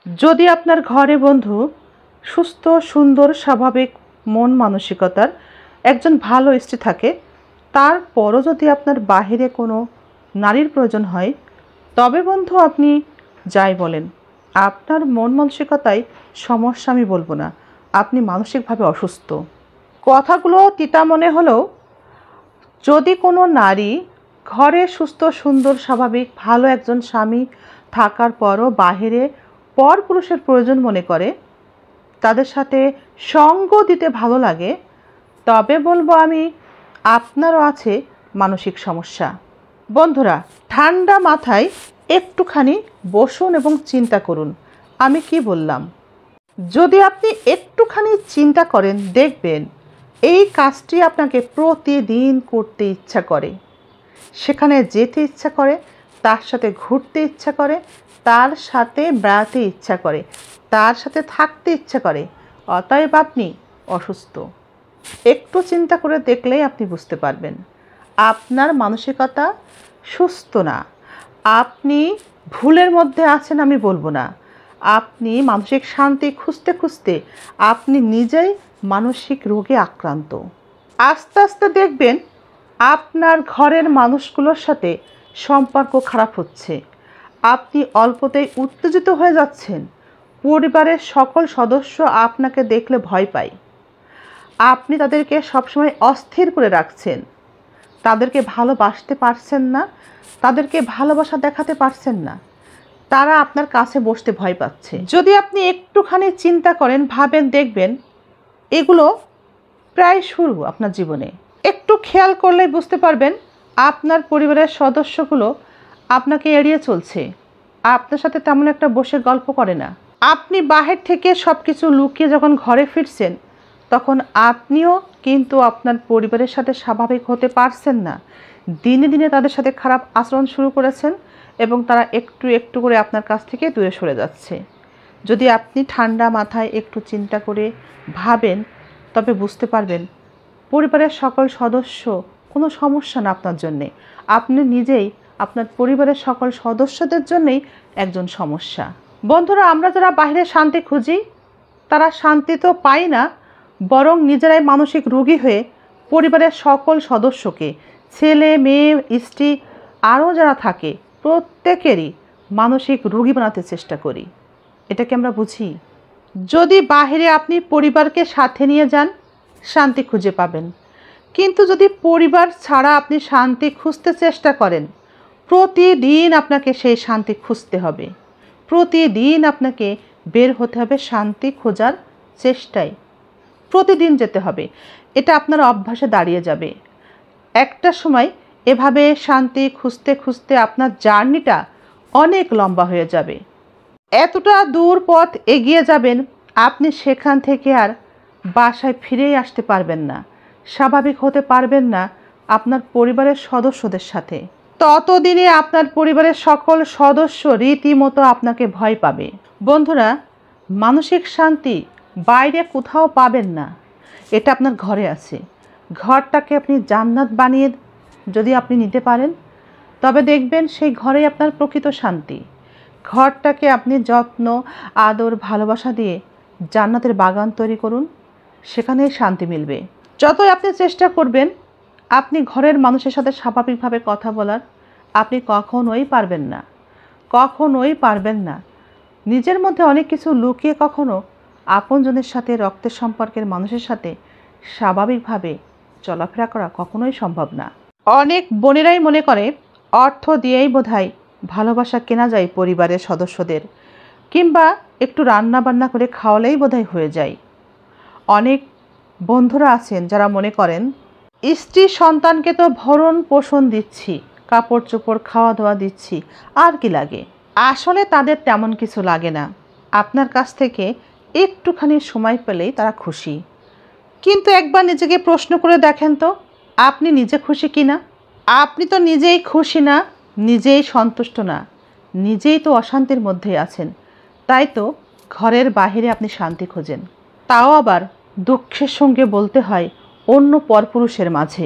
যদি আপনার ঘরে বন্ধু সুস্থ, সুন্দর, স্বাভাবিক মন মানসিকতার একজন ভালো স্ত্রী থাকে, তারপরও যদি আপনার বাহিরে কোনো নারীর প্রয়োজন হয়, তবে বন্ধু আপনি যাই বলেন, আপনার মন মানসিকতায় সমস্যা আমি বলবো না, আপনি মানসিকভাবে অসুস্থ। কথাগুলো তিতা মনে হলেও যদি কোনো নারী ঘরে সুস্থ, সুন্দর, স্বাভাবিক ভালো একজন স্বামী থাকার পরও বাহিরে পরপুরুষের প্রয়োজন মনে করে, তাদের সাথে সঙ্গ দিতে ভালো লাগে, তবে বলবো আমি আপনারও আছে মানসিক সমস্যা। বন্ধুরা, ঠান্ডা মাথায় একটুখানি বসুন এবং চিন্তা করুন আমি কি বললাম। যদি আপনি একটুখানি চিন্তা করেন, দেখবেন এই কাজটি আপনাকে প্রতিদিন করতে ইচ্ছা করে, সেখানে যেতে ইচ্ছা করে, তার সাথে ঘুরতে ইচ্ছা করে, তার সাথে বেড়াতে ইচ্ছা করে, তার সাথে থাকতে ইচ্ছা করে। অতএব আপনি অসুস্থ। একটু চিন্তা করে দেখলেই আপনি বুঝতে পারবেন আপনার মানসিকতা সুস্থ না। আপনি ভুলের মধ্যে আছেন আমি বলবো না, আপনি মানসিক শান্তি খুঁজতে খুঁজতে আপনি নিজেই মানসিক রোগে আক্রান্ত। আস্তে আস্তে দেখবেন আপনার ঘরের মানুষগুলোর সাথে সম্পর্ক খারাপ হচ্ছে, আপনি অল্পতেই উত্তেজিত হয়ে যাচ্ছেন, পরিবারের সকল সদস্য আপনাকে দেখলে ভয় পায়, আপনি তাদেরকে সবসময় অস্থির করে রাখছেন, তাদেরকে ভালোবাসতে পারছেন না, তাদেরকে ভালোবাসা দেখাতে পারছেন না, তারা আপনার কাছে বসতে ভয় পাচ্ছে। যদি আপনি একটুখানি চিন্তা করেন, ভাবেন, দেখবেন এগুলো প্রায় শুরু আপনার জীবনে। একটু খেয়াল করলেই বুঝতে পারবেন আপনার পরিবারের সদস্যগুলো আপনাকে এড়িয়ে চলছে, আপনার সাথে তেমন একটা বসে গল্প করে না। আপনি বাহির থেকে সব কিছু লুকিয়ে যখন ঘরে ফিরছেন, তখন আপনিও কিন্তু আপনার পরিবারের সাথে স্বাভাবিক হতে পারছেন না। দিনে দিনে তাদের সাথে খারাপ আচরণ শুরু করেছেন এবং তারা একটু একটু করে আপনার কাছ থেকে দূরে সরে যাচ্ছে। যদি আপনি ঠান্ডা মাথায় একটু চিন্তা করে ভাবেন, তবে বুঝতে পারবেন পরিবারের সকল সদস্য কোনো সমস্যা না আপনার জন্যে, আপনি নিজেই আপনার পরিবারের সকল সদস্যদের জন্যেই একজন সমস্যা। বন্ধুরা, আমরা যারা বাইরে শান্তি খুঁজি, তারা শান্তি তো পাই না, বরং নিজেরাই মানসিক রোগী হয়ে পরিবারের সকল সদস্যকে, ছেলে মেয়ে স্ত্রী আরও যারা থাকে প্রত্যেকেরই মানসিক রোগী বানাতে চেষ্টা করি। এটাকে আমরা বুঝি। যদি বাহিরে আপনি পরিবারকে সাথে নিয়ে যান, শান্তি খুঁজে পাবেন, কিন্তু যদি পরিবার ছাড়া আপনি শান্তি খুঁজতে চেষ্টা করেন, প্রতিদিন আপনাকে সেই শান্তি খুঁজতে হবে, প্রতিদিন আপনাকে বের হতে হবে শান্তি খোঁজার চেষ্টায়, প্রতিদিন যেতে হবে। এটা আপনার অভ্যাসে দাঁড়িয়ে যাবে। একটা সময় এভাবে শান্তি খুঁজতে খুঁজতে আপনার জার্নিটা অনেক লম্বা হয়ে যাবে। এতটা দূর পথ এগিয়ে যাবেন, আপনি সেখান থেকে আর বাসায় ফিরেই আসতে পারবেন না, স্বাভাবিক হতে পারবেন না আপনার পরিবারের সদস্যদের সাথে। ততদিনে আপনার পরিবারের সকল সদস্য রীতিমতো আপনাকে ভয় পাবে। বন্ধুরা, মানসিক শান্তি বাইরে কোথাও পাবেন না, এটা আপনার ঘরে আছে। ঘরটাকে আপনি জান্নাত বানিয়ে যদি আপনি নিতে পারেন, তবে দেখবেন সেই ঘরেই আপনার প্রকৃত শান্তি। ঘরটাকে আপনি যত্ন, আদর, ভালোবাসা দিয়ে জান্নাতের বাগান তৈরি করুন, সেখানেই শান্তি মিলবে। যতই আপনি চেষ্টা করবেন আপনি ঘরের মানুষের সাথে স্বাভাবিকভাবে কথা বলার, আপনি কখনোই পারবেন না, কখনোই পারবেন না। নিজের মধ্যে অনেক কিছু লুকিয়ে কখনো আপনজনের সাথে, রক্তের সম্পর্কের মানুষের সাথে স্বাভাবিকভাবে চলাফেরা করা কখনোই সম্ভব না। অনেক বোনেরাই মনে করে অর্থ দিয়েই বোধহয় ভালোবাসা কেনা যায় পরিবারের সদস্যদের, কিংবা একটু রান্না বান্না করে খাওয়ালেই বোধহয় হয়ে যায়। অনেক বন্ধুরা আছেন যারা মনে করেন স্ত্রী সন্তানকে তো ভরণ পোষণ দিচ্ছি, কাপড় চোপড় খাওয়া দাওয়া দিচ্ছি, আর কি লাগে। আসলে তাদের তেমন কিছু লাগে না, আপনার কাছ থেকে একটুখানি সময় পেলেই তারা খুশি। কিন্তু একবার নিজেকে প্রশ্ন করে দেখেন তো, আপনি নিজে খুশি কি না? আপনি তো নিজেই খুশি না, নিজেই সন্তুষ্ট না, নিজেই তো অশান্তির মধ্যেই আছেন। তাই তো ঘরের বাহিরে আপনি শান্তি খোঁজেন, তাও আবার দুঃখের সঙ্গে বলতে হয় অন্য পরপুরুষের মাঝে।